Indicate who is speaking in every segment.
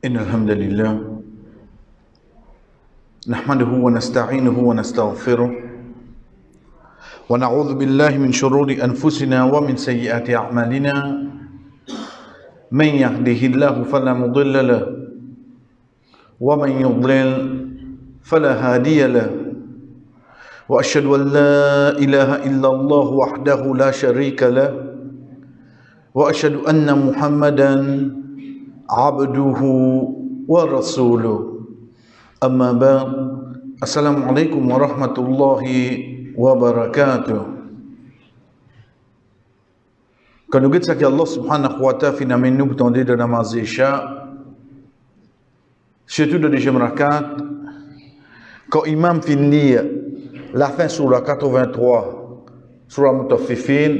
Speaker 1: إن الحمد لله نحمده ونستعينه ونستغفره ونعوذ بالله من شرور أنفسنا ومن سيئات أعمالنا من يهده الله فلا مضل له ومن يضلل فلا هادي له وأشهد أن لا إله إلا الله وحده لا شريك له وأشهد أن محمدا عبده ورسوله أما بعد السلام عليكم ورحمة الله وبركاته. Quand nous disons que Allah subhanahu wa ta'ala finalement nous pour de namaz Isha, surtout de deuxième rakat, quand imam finit la fin sur la 83, sur la Mutaffifin,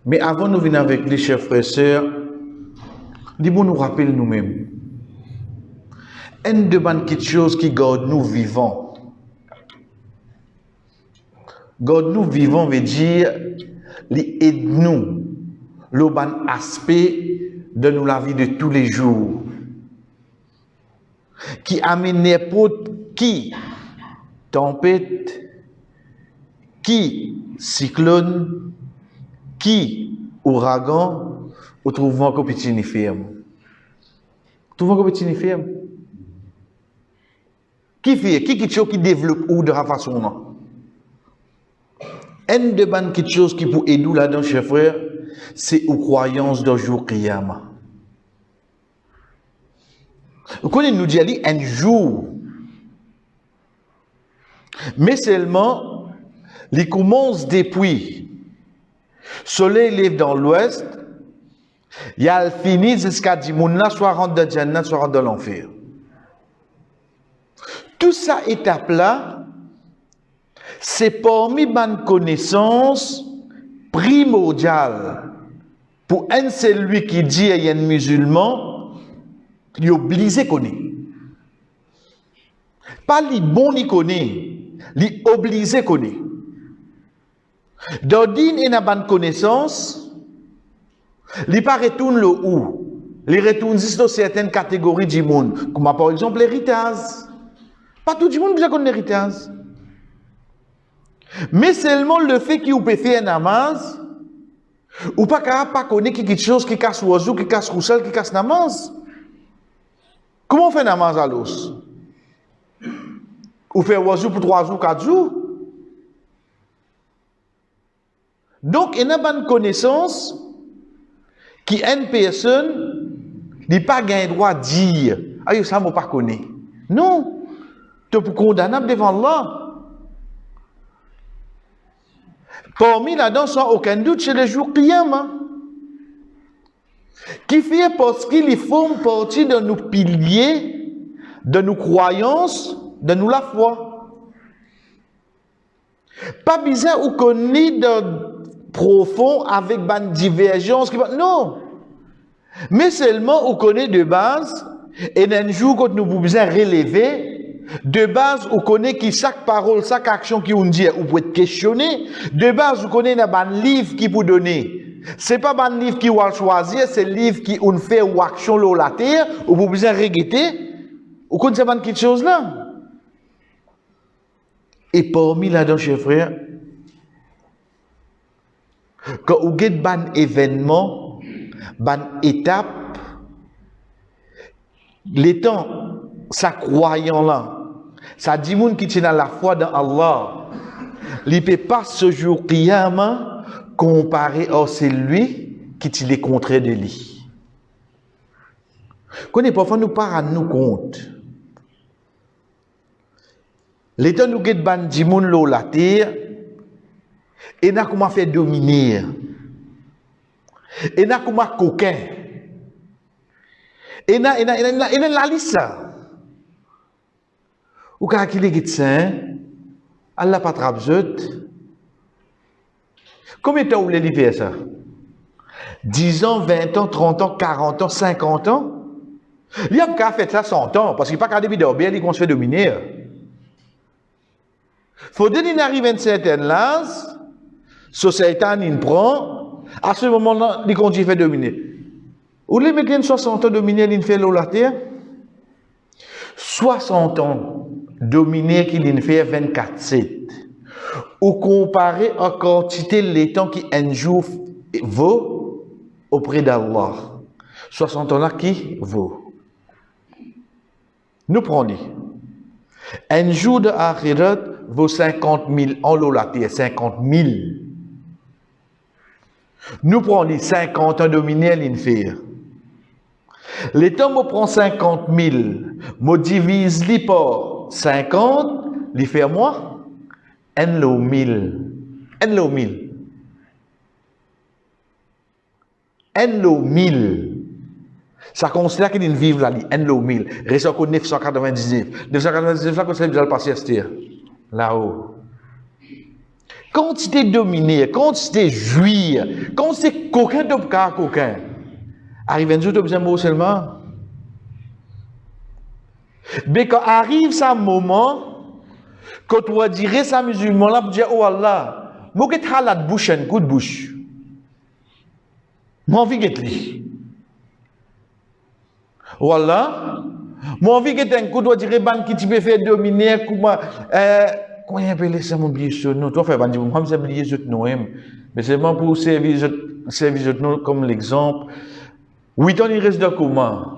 Speaker 1: mais avant nous venir avec les chers frères et sœurs, dis-moi nous rappelle nous-mêmes. Une demande quelque chose qui garde nous vivants. Garde nous vivants veut dire, li aide nous, le bon aspect de nous la vie de tous les jours. Qui amène n'importe qui tempête, qui cyclone, qui ouragan, ou trouvons que petit ni ferme. Trouvons que petit ni ferme. Qui fait, quelque chose qui développe ou de la façon non? Un de ban quelque chose qui pour aider là-dedans, chers frères, c'est aux croyances d'un jour Qiyama. Vous connaissez nous dire un jour. Mais seulement, il commence depuis. Soleil lève dans l'ouest, il y a le fini jusqu'à Dimouna, soit rentre dans Jannat, soit rentre dans l'enfer. Tout ça étape là, c'est parmi bonnes connaissances primordiales pour un celui qui dit qu'il y a un musulman, il est obligé de connaître. Pas les bons ni connaît, il est obligé de connaître. D'ordine et n'a bonne connaissance, il pas retourne le où, il retourne juste dans certaines catégories du monde, comme par exemple l'héritage. Pas tout le monde besoin connaître l'héritage. Mais seulement le fait qu'il peut faire un namaz, ou pas capable pas connaître quelque chose qui casse oiseau, qui casse roussel, qui casse namaz. Comment on fait namaz à l'os? Ou faire oiseau pour 3 jours, 4 jours? Donc, il y a une bonne connaissance qui une personne n'a pas le droit de dire, ah, ça ne m'a pas connu. Non. Tu es condamnable devant Allah. Parmi là-dedans, sans aucun doute, c'est le jour Qiyamah. Qui fait parce qu'il forme partie de nos piliers, de nos croyances, de nous la foi. Pas bizarre ou connaît de profond avec une divergence. Non. Mais seulement on connaît de base, et un jour quand nous besoin relever, de base, on connaît que chaque parole, chaque action qui on dit, on peut être questionné. De base, on connaît un livre qui peut donner. C'est pas un livre qui va choisir, c'est le livre qui on fait ou action sur la terre, on peut besoin regretter. On connaît ça quelque chose là. Et parmi là-dedans, chers frères, quand on a un événement, une étape, les temps, ça croyant là, ça dit moun qui tient la foi dans Allah, il ne peut pas ce jour Qiyama comparer à celui qui tient les contraires de lui. Qu'on est parfois nous pas à nous compte. L'état nous get ban di moun lo la terre, et n'a comment faire dominer, et n'a comment coquin, et n'a la liste. Ou quand il est saint, Allah pas trabzut. Combien de temps vous voulez faire ça? 10 ans, 20 ans, 30 ans, 40 ans, 50 ans? Il y a qu'à faire ça 100 ans, parce qu'il n'y a pas qu'à débiter bien, il qu'on se fait dominer. Faut donner arrive à une certaine âge, société il prend, à ce moment-là, il continue à faire dominer. Ou les mecs 60 ans dominés l'in fait la terre? 60 ans dominés qui l'in fait 24/7. Ou comparé à quantité de temps qui un jour vaut auprès d'Allah. 60 ans là qui vaut. Nous prenons. Un jour de Akhirat vaut 50 000 ans la terre, 50 000. Nous prenons 50 ans dominés l'inférieur. Les temps me prend 50 000, me divise li par 50, li fait moi, en lo 1000. En lo 1000. En lo 1000. Ça considère qu'il vivent là, en lo 1000. Reste encore 999. 999 là, qu'on s'est déjà passé à là-haut. Quantité dominée, quantité jouir, quantité coquin de coquin. Arrive un jour, tu as besoin de mots seulement. Mais quand arrive ce moment, quand tu vas dire ça musulman là, tu dis, oh Allah, moi qui t'as la bouche, un coup de bouche. Moi envie que tu oh Allah, moi envie que tu un coup de dire, ban qui tu peux faire dominer, comment, comment il appelle ça mon billet sur nous? Toi, fais ban dire, moi je billet sur nous, mais c'est vraiment pour servir nous comme l'exemple. 8 ans, il reste de comment?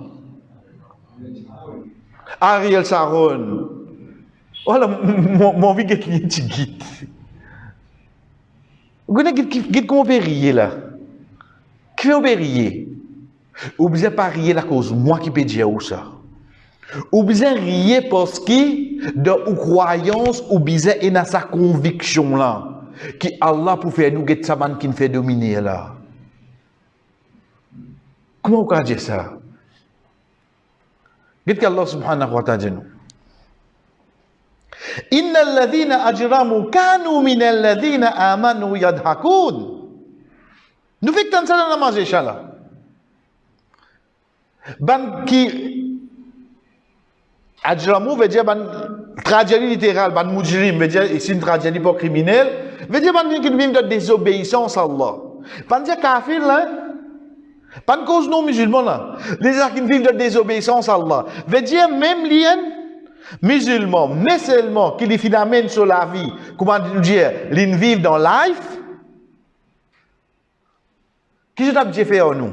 Speaker 1: Ariel Sharon. Voilà, mon vie est lié à guide. Vous connaissez guide comment on peut rire là? Qui on peut rire? Ou bien pas rire la cause, moi qui peux dire ça. Ou bien rire parce que dans une croyance, ou bien et dans sa conviction là, que Allah pour faire nous guide sa man qui nous fait dominer là. Comment on peut dire ça? Qu'est-ce qu'Allah subhanahu wa ta'ala dit nous? Inna alladhina ajramu kanu min alladhina amanu yadhakun. Nous faisons tant ça dans la manger chala. Ban qui ajramu veut dire ban tragédie littérale, ban mujrim veut dire ici une tragédie pour criminel, veut dire ban qui vivent de désobéissance à Allah. Ban dire kafir là. Pas de cause non musulman là. Les gens qui vivent de désobéissance à Allah. Veut dire même lien musulman, mais seulement qui les finalement sur la vie. Comment dire, ils vivent dans life. Qui je t'ai fait en nous?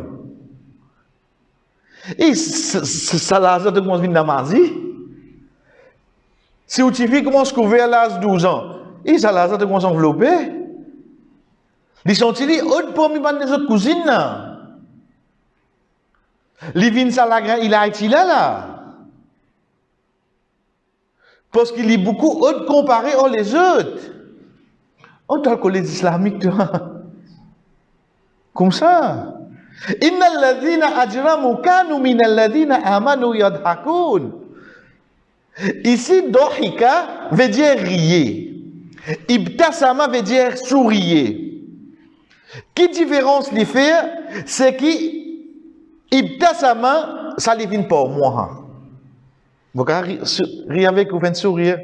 Speaker 1: Et ça là, ça te commence à venir dans si tu fais comment se couvrir à l'âge de 12 ans, et ça là, ça te commence à envelopper. Ils sont ils autres parmi les autres cousines là. Livin Salagran, il a été là. Parce qu'il y a beaucoup d'autres comparés aux les autres. On t'a que les islamiques, toi. Comme ça. Inna alladhina ajramu kanu min alladhina amanu yadhakun. Ici, dohika veut dire rier. Ibtasama veut dire sourire. Qui différence les faire, c'est qui Ibtasama, ça ne vient pas moi. Vous rire avec vous, faites sourire.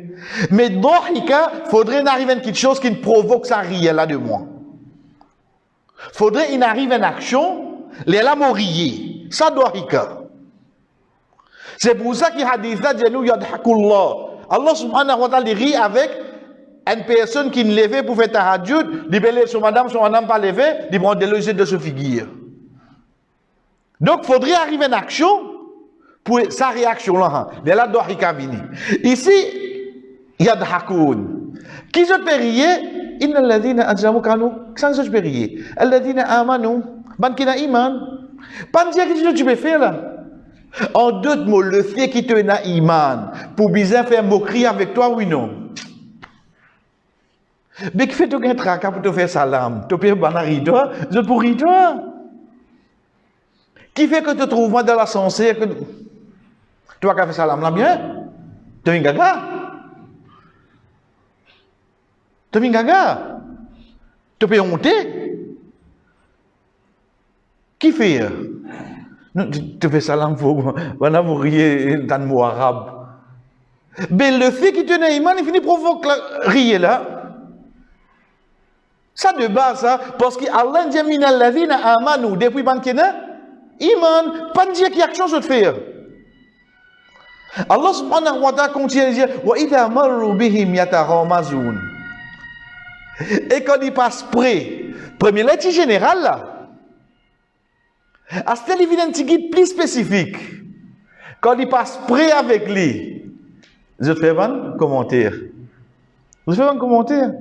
Speaker 1: Mais dohika, il faudrait arriver à quelque chose qui provoque ça rire là de moi. Il faudrait qu'il arrive une action, les là rire. Ça dohika. C'est pour ça qu'il hadith là, dit nous yadhakullah. Allah subhanahu wa ta'ala rit avec une personne qui ne levait pour faire tahajjud, il belait son madame pas levé, il prend des logiques de ce figure. Donc, il faudrait arriver à une action pour sa réaction là. De là, doit venir. Ici, il y a des hakoun. Qui je peux rier? Inna alladhina ajramu kanu. Qui je peux rier? Alladhina amanu. Ban qui n'a iman. Pas dire que tu peux faire là. En d'autres mots, le fait qu'il te n'a iman, pour bien faire moquerie avec toi, oui, non. Mais qui fait tout un tracas pour te faire salam? Tu peux banari toi? Je pour rire toi? Qui fait que tu te trouves dans l'ascenseur que tu vas faire salam là bien? Tu es un gaga? Tu es un gaga? Tu peux monter? Qui fait? Tu fais salam pour vous riez dans le mot arabe. Mais le fait qu'il te n'a iman, il finit provoquer rire là. Ça de base, ça, parce que Allah dit min alladhina amanu depuis bankena. Iman, pas dire qu'il y a quelque chose à faire. Allah subhanahu wa ta'ala continue à dire wa idha marru bihim yataghamazoun. Et quand il passe près, premier lettre général là, à ce qu'il vient un petit guide plus spécifique. Quand il passe près avec lui, je te fais un commentaire. Je fais un commentaire.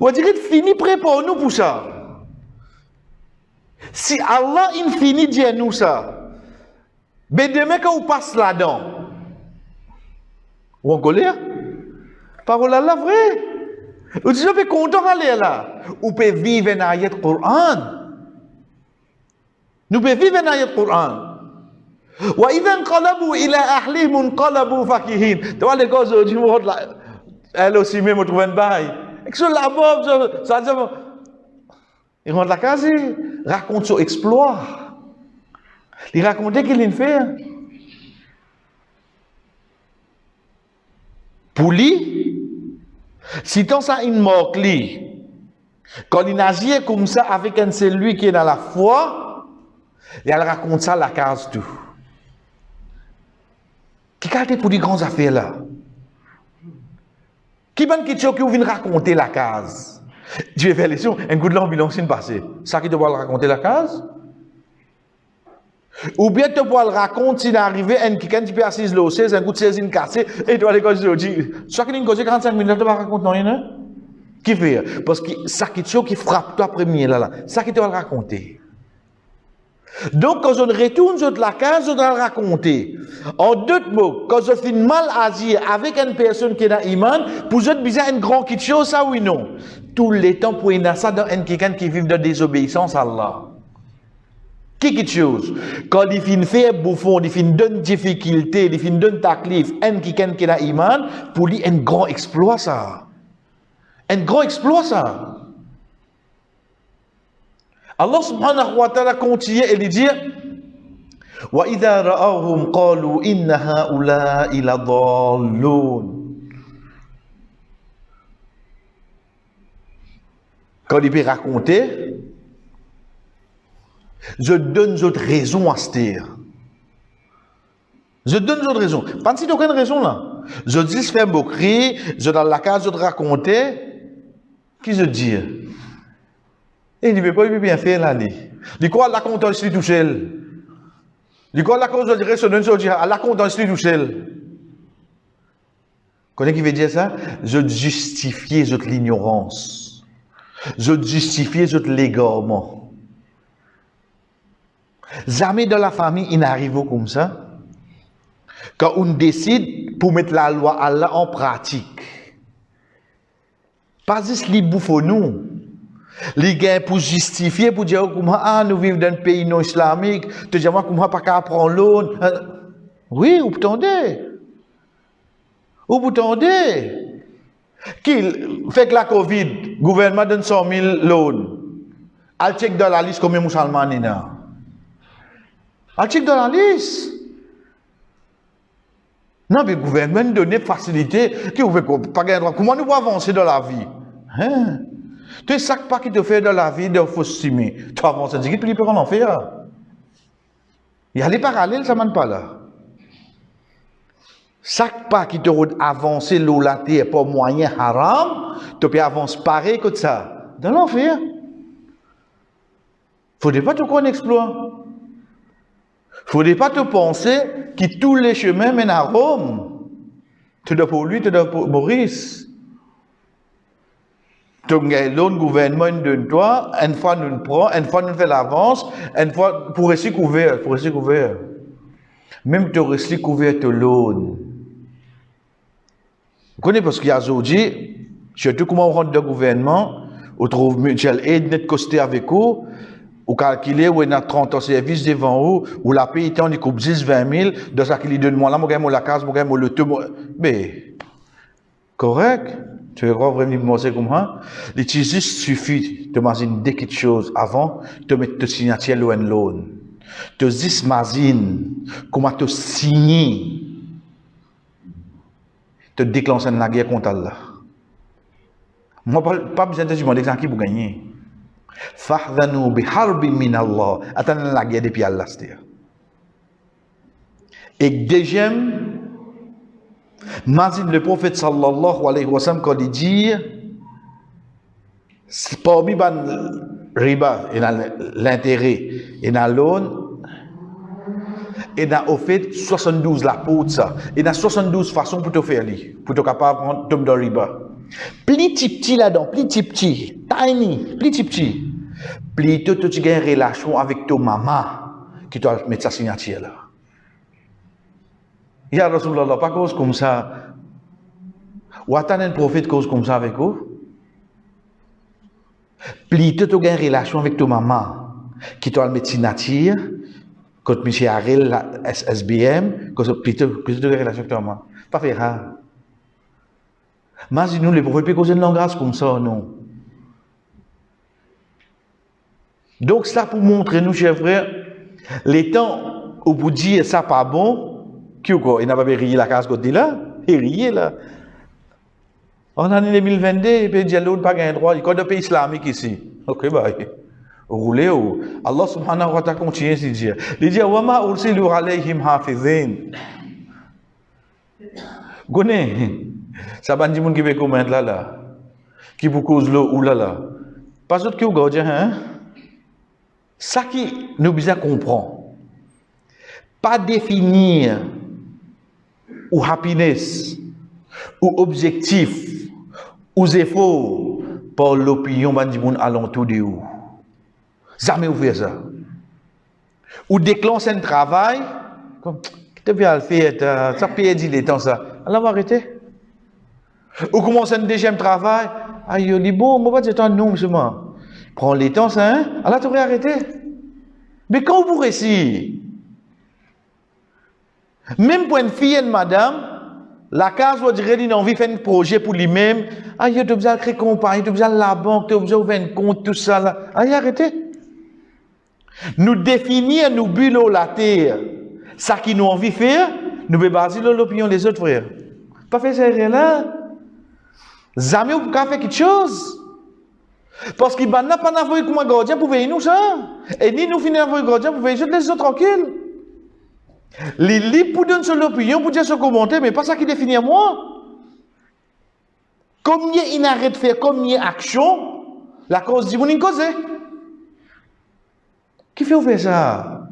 Speaker 1: On dirait fini prêt pour nous pour ça. Si Allah infini dit à nous ça, mais demain quand on passe là-dedans, ou en colère, parole à la vraie. Ou si je suis content d'aller là, ou peut vivre un ayat Coran. Nous pouvons vivre un ayat Coran. Wa idha inqalabu ila ahlihim inqalabu fakihin. Tu vois les gars aujourd'hui, elle aussi même trouve un bail. Et que là-bas, ça dit, ils rentrent la case, raconte son exploit. Il raconte qu'il a fait. Pour lui, si tant ça une mort, quand il agit comme ça avec un celui qui est dans la foi, il raconte ça à la case tout. Qui a pour les grandes affaires là? Qui vient raconter la case? Je vais faire les choses, un coup de l'ambulance est passé. Ça qui doit raconter la case? Ou bien tu peux le raconter s'il est arrivé, quelqu'un qui peut assis le 16, un coup de 16 cassé, et tu vas aller dire, soit qu'il y a une cause de 45 minutes, tu vas raconter rien, qui fait? Parce que ça qui frappe toi premier là, ça qui doit le raconter. Donc, quand je retourne sur la case, je dois le raconter. En deux mots, quand je fais mal agir avec une personne qui est dans l'iman, pour je besoin une grande chose, ça oui non. Tout le temps, pour y ça dans quelqu'un qui vit de désobéissance à Allah. Quelque chose. Quand il fait bouffon, il fait donne difficulté, il fait donne taklif, quelqu'un qui est dans l'iman, pour lui, un grand exploit ça. Un grand exploit ça. Allah subhanahu wa ta'ala continue et lui dit wa idha ra'awhum qalu inna ha'ula'i ladallun. Quand il peut raconter, je donne d'autres raisons à se dire. Je donne d'autres raisons. Pas si aucune raison là. Je dis je fais moquerie, je dans la case, je te raconter. Qui je dis? Et il ne veut pas bien faire là. Il quoi la compte ici tout seul. Il quoi la cause de résonance au dire la compte ici tout seul. Connais qui veut dire ça? Je justifie l'ignorance. Je justifie l'égarement. Jamais dans la famille il n'arrive comme ça. Quand on décide pour mettre la loi Allah en pratique. Pas juste les bouffons nous. Les gars pour justifier, pour dire comment nous vivons dans un pays non islamique, te dire comment pas qu'à prendre l'eau. Oui, ou attendez. Ou attendez. Qui fait que la Covid, le gouvernement donne 100 000 loans. Al check dans la liste combien de musulmans il y a. Al check dans la liste. Non, mais le gouvernement donne facilité. Qui vous fait pas gagner droit. Comment nous pouvons avancer dans la vie? Hein? Tu sais, ça pas qui te fait dans la vie, il faut s'estimer. Tu avances, tu dis, tu peux en faire. Il y a les parallèles, ça ne mène pas là. Ça pas qui te fait avancer l'eau la terre pour moyen haram, tu peux avancer pareil que ça. Dans l'enfer. Il ne faudrait pas te connaître exploit. Il ne faudrait pas te penser que tous les chemins mènent à Rome. Tu dois pour lui, tu dois pour Maurice. Donc, l'autre gouvernement donne toi, une fois nous prend, une fois nous fait l'avance, une fois pour rester couvert, Même te rester couvert de l'autre. Vous connaissez parce qu'il y a aujourd'hui, surtout comment on rentre dans le gouvernement, on trouve mutuelle aide net costé avec vous, ou calculer où on a 30 ans service devant vous, ou la paye on y coupe 10, 20 000, de ça qu'il donne moi là, moi gagne la case, moi gagne le tout, mais, correct? Tu veux vraiment commencer comme ça? Il juste suffit de imaginer des petites choses avant de mettre ta signature loin loan. Tu juste imagine comment tu signes, te déclencher la guerre contre Allah. Moi, pas besoin de demander qui pour gagner. Fahdhanu biharbin min Allah. Attendez la guerre depuis Allah. Et deuxième, Mazid le prophète sallallahu alayhi wa sallam, quand il dit, parmi les riba, et l'intérêt, et dans l'on, et dans au fait 72 la poudre ça, et dans 72 façons pour te faire lui, pour te capable de prendre tombe dans riba. Plus petit là-dedans, plus petit, tiny, plus petit. Plutôt tu as une relation avec ton maman qui doit mettre sa signature là. Ya Rasulullah, pas cause comme ça. Ou attendre un prophète cause comme ça avec vous. Plutôt tu as une relation avec ton maman qui doit mettre sa signature. Quand M. Arel, la SSBM, plutôt tu as une relation avec ton maman. Pas faire ça. Mais si nous, les prophètes, cause une langue comme ça, non. Donc, ça pour montrer nous, chers frères, les temps où vous dites ça pas bon, il n'a pas rayé la case côté là, il rayé là. En année 2022, il peut dire l'autre pas gain droit, il y a un pays islamique ici. Ok, bah, roulez où. Allah subhanahu wa ta'ala continue à dire. Il dit, wa ma ursilu alayhim hafizin. Gone, ça va dire qui veut commenter là, qui vous cause l'eau ou là. Pas d'autre qui vous gardez, hein? Ça qui nous besoin comprendre. Pas définir ou happiness, ou objectif, ou efforts par l'opinion du monde alentour de vous. Jamais vous faites ça. Ou déclencher un travail, comme, tu peux le faire, ça peut dire les temps ça. Alors, on va arrêter. Ou commencer un deuxième travail, aïe, il est bon, moi, je vais dire non, monsieur. Prends les temps, ça, hein? Alors, tu aurais arrêté. Mais quand vous réussissez, même pour une fille et une madame, la case où dirait qu'il a envie de faire un projet pour lui-même, ah, il a besoin de créer compagnie, il a besoin de la banque, il a besoin d'ouvrir un compte, tout ça là. Ah, arrêtez. Nous définir nos buts la terre, ça qui nous envie de faire, nous devons baser l'opinion des autres frères. Pas faire ça là. Jamais vous pouvez faire quelque chose. Parce qu'il n'y a pas d'envoyer comme un gardien pour veiller nous ça. Et ni nous finir envoyer gardien pour veiller les autres tranquilles. Les livres pour donner son opinion, pour dire son commentaire, mais pas ça qui définit moi. Combien il arrête de faire, combien d'action, la cause dit, vous n'y causez. Qui fait faire ça?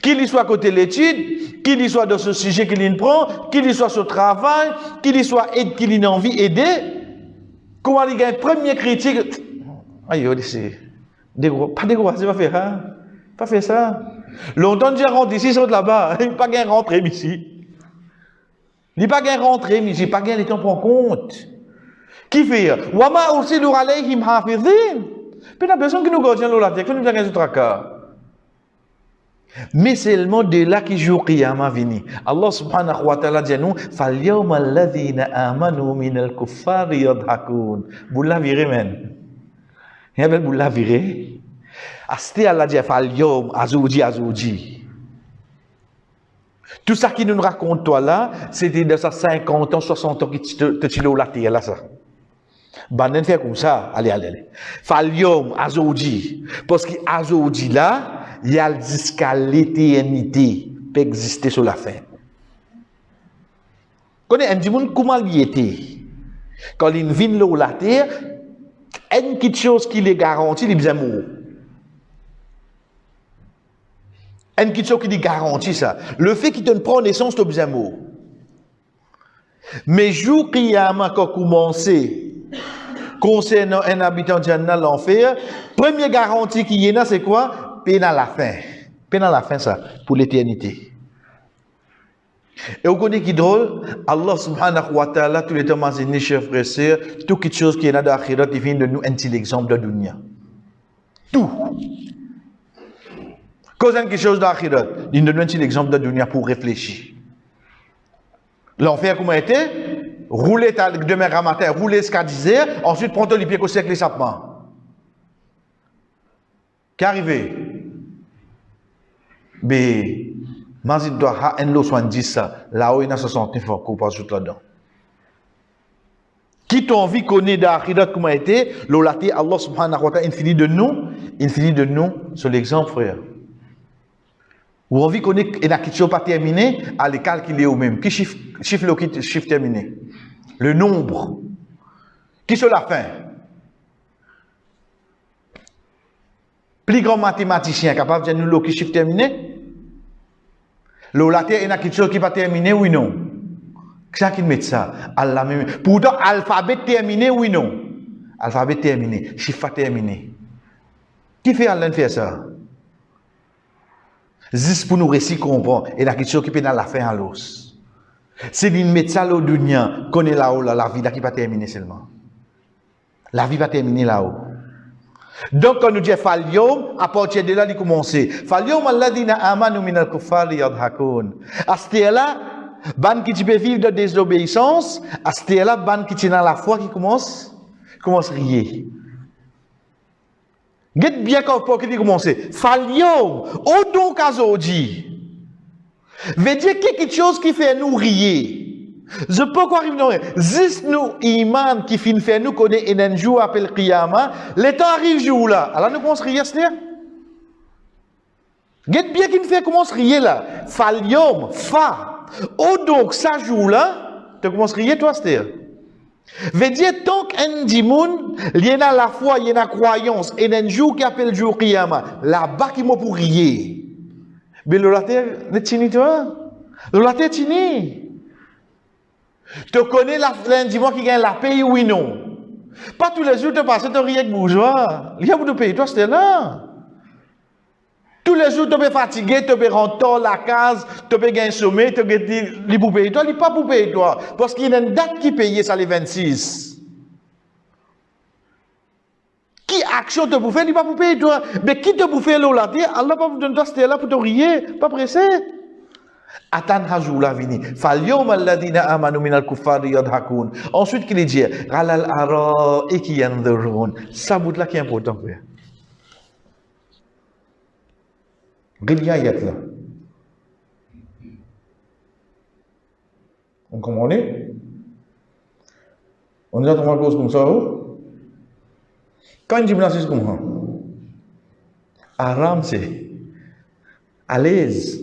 Speaker 1: Qu'il soit côté l'étude, qu'il soit dans ce sujet qu'il prend, qu'il soit sur le travail, qu'il soit aide, qu'il ait envie d'aider. Comment il y a une première critique? Aïe, c'est pas des gros, c'est pas faire, hein? Pas faire ça. Longtemps déjà rentré ici, sont là-bas, il n'y a pas gain rentrer ici. Il n'y a pas gain rentrer ici, pas gain les temps pour compte. Qui fait? Wama aussi l'alayhim hafizin. Puis la personne qui nous garde la terre, qui nous a gagné ce tracas. Mais seulement de là qui joue Qiyamah vini. Allah subhanahu wa ta'ala dit nous, فَالْيَوْمَ الَّذِينَ آمَنُوا مِنَ الْكُفَّارِ يَضْحَكُونَ. Vous la virez, men. Vous la virez. Asté Allah dit, فَالْيَوْمَ azouji. Tout ça qui nous raconte toi là, c'était de ça 50 ans, 60 ans qui te tilo la terre là ça. Banen fait comme ça, allez. Falyom azouji. Parce que azouji là, il y a jusqu'à l'éternité peut exister sur la fin. Quand on dit comment il était, quand il vient là la terre, une petite chose qui les garantit, il besoin mourir. Une petite chose qui lui garantit ça. Le fait qu'il te prend naissance, tu as besoin mourir. Mais jour Qiyamah quand commencer concernant un habitant de Jannah l'enfer, première garantie qu'il y a, c'est quoi? Peine à la fin. Peine à la fin, ça, pour l'éternité. Et vous connaissez qui est drôle? Allah subhanahu wa ta'ala, tous les temps, mes chers frères et sœurs, toute quelque chose qui est là dans l'akhirat, il vient de nous un petit exemple de dunya. Tout. Quand il y a quelque chose dans l'akhirat, il nous donne un petit exemple de dunya pour réfléchir. L'enfer, comment était? Rouler demain à matin, rouler jusqu'à 10 heures, ensuite prendre les pieds au cercle et sapement. Qu'arrivé? Mais, il doit avoir un lot 70 ça, là où il y a 69 ans, qu'on passe tout là-dedans. Qui t'ont envie connaître d'akhirat comment était, l'olati Allah subhanahu wa ta'ala infini de nous sur l'exemple frère. Ou envie connaître et la question pas terminée, à les calculer au même. Qui chiffre le chiffre terminé? Le nombre. Qui sur la fin? Plus grand mathématicien capable de dire nous le chiffre terminé? L'olati est une question qui pas terminée oui non? Qui qui met ça? Allah même. Pourtant, alphabet terminé, oui, non. Alphabet terminé, chiffre terminé. Qui fait Allah faire ça? Juste pour nous réciter comprendre. Et la question qui peut dans la fin à l'os. C'est d'une médecin au dunya, connaît là-haut, la vie qui va terminer seulement. La vie va terminer là-haut. Donc, quand nous disons Falyom, à partir de là, il commence. Falyom alladina amanu minal kuffari yadhakun. À ce là, ban qui peut vivre de désobéissance, à ce là, ban qui dans la foi qui commence à rier. Get bien quand il commence. Falyom, au donc azodi. Veut dire quelque chose qui fait nous rier. Je peux quoi arriver non. Juste nous iman qui fin fait nous connaît un jour appelle Qiyama, le temps arrive jour là. Alors nous commence à rier c'est. Get bien qui fait commence à rier là. Falyom, fa. Oh donc ça jour là, tu commences à rier toi c'est. Veut dire tant qu'un dimoun, il y a la foi, il y a la croyance, et un jour qui appelle le jour Qiyama, là-bas qui m'a pour rier. Mais le laté n'est tini toi. Le laté tini. Tu connais l'individu qui gagne la paye oui non. Pas tous les jours tu passes tu ris avec bourgeois. Il y a beaucoup de pays toi c'était là. Tous les jours tu es fatigué, tu es rentrer la case, tu es gagner sommet, tu es pour payer toi, il pas pour payer toi parce qu'il y a une date qui paye ça les 26. Qui action te pour faire, il pas pour payer toi. Mais qui te pour faire là, Allah pas pour donner toi c'était là pour te rier, pas pressé. Atan hajou la vini. Falyom alladina amanu minal kuffari yadhakun. Ensuite, qu'il dit, Ralal ara et qui yanzurun. Ça bout là qui est important, frère. Regarde là. On comprend? On est là dans ma cause comme ça, quand il dit c'est comment? Aram c'est à l'aise.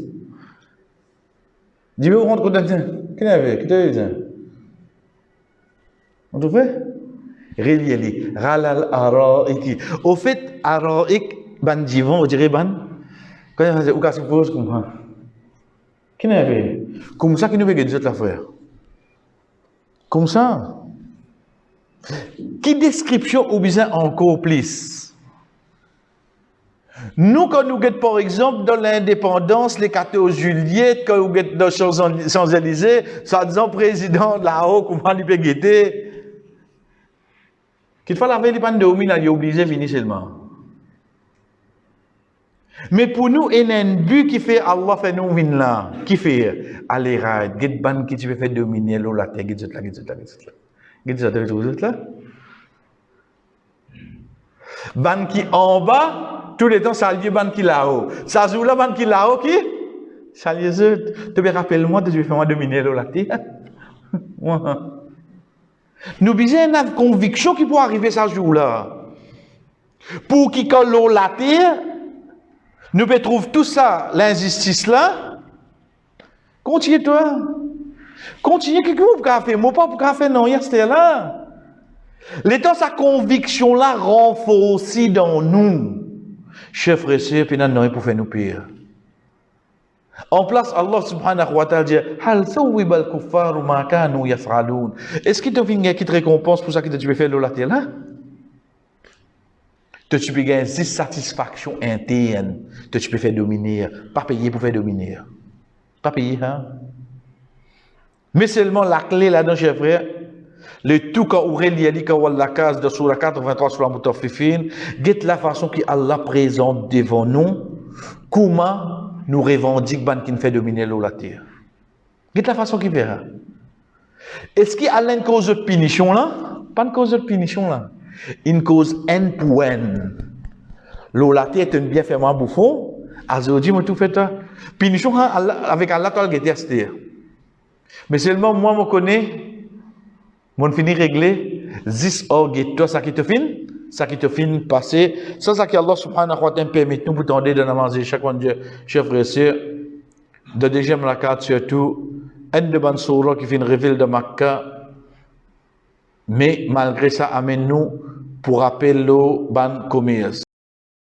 Speaker 1: Dis-moi, on rentre dedans. Qu'est-ce que tu as dit? On te fait? Relié. Ralal araik. Au fait, araik, ban divan, on dirait ban. Quand il y a un pose comme ça. Qu'est-ce que tu as fait? Comme ça, qui nous fait que la frère? Comme ça. Qui description ou bien encore plus? Nous, quand nous sommes, par exemple, dans l'indépendance, les 14 juillet, quand nous sommes dans Champs-Élysées, ça disant président là-haut, comment il peut guetter? Qu'il faut la veille, il est obligé de venir seulement. Mais pour nous, il y a un but qui fait Allah fait nous venir là. Qui fait? Allez, ride, get ban qui tu peux faire dominer la terre, get là. Get là. Ban qui en bas, tout le temps, ça lieu ban qui là-haut. Ça joue là, ban qui là-haut, qui? Ça lieu zut. Tu me rappelles moi, tu veux faire moi dominer la terre. Nous besoin une conviction qui peut arriver ça jour-là. Pour qui quand l'eau la terre, nous peut trouver tout ça, l'injustice là. Continue toi. Continue quelque chose pour faire, moi pas pour faire non, il y a c'était là. L'étant sa conviction là renforce dans nous. Chef frère, puis non, pour faire nous pire. En place, Allah subhanahu wa ta'ala dit Hal sawwibal kuffaru ma kanu yaf'alun. Est-ce qu'il te vient qui te récompense pour ça que tu veux faire le laté là? Tu peux gagner une satisfaction interne. Tu peux faire dominer. Pas payer pour faire dominer. Pas payer, hein? Mais seulement la clé là-dedans, chers frères, le tout quand Aurélie dit quand la case de Surah 83 sur la Moutafifine, guette la façon que Allah présente devant nous, comment nous revendique ban qui fait dominer l'eau la terre. Guette la façon qu'il verra. Est-ce qu'il y a une cause de punition là? Pas une cause de punition là. Une cause N pour N. L'eau la terre est un bien fait moi bouffon. Azodi m'a tout fait. Punition avec Allah, tu as le mais seulement moi, je connais, mon fini réglé, 10 orgues, ça qui te filme, ça qui te filme passer. Ça qui Allah subhanahu wa ta'ala permet nous pour tendre de namazer chaque fois, chers frères et sœurs. De deuxième rakat surtout, un de ban soura qui fait une révèle de Makkah. Mais malgré ça, amène nous pour appeler le ban commerce.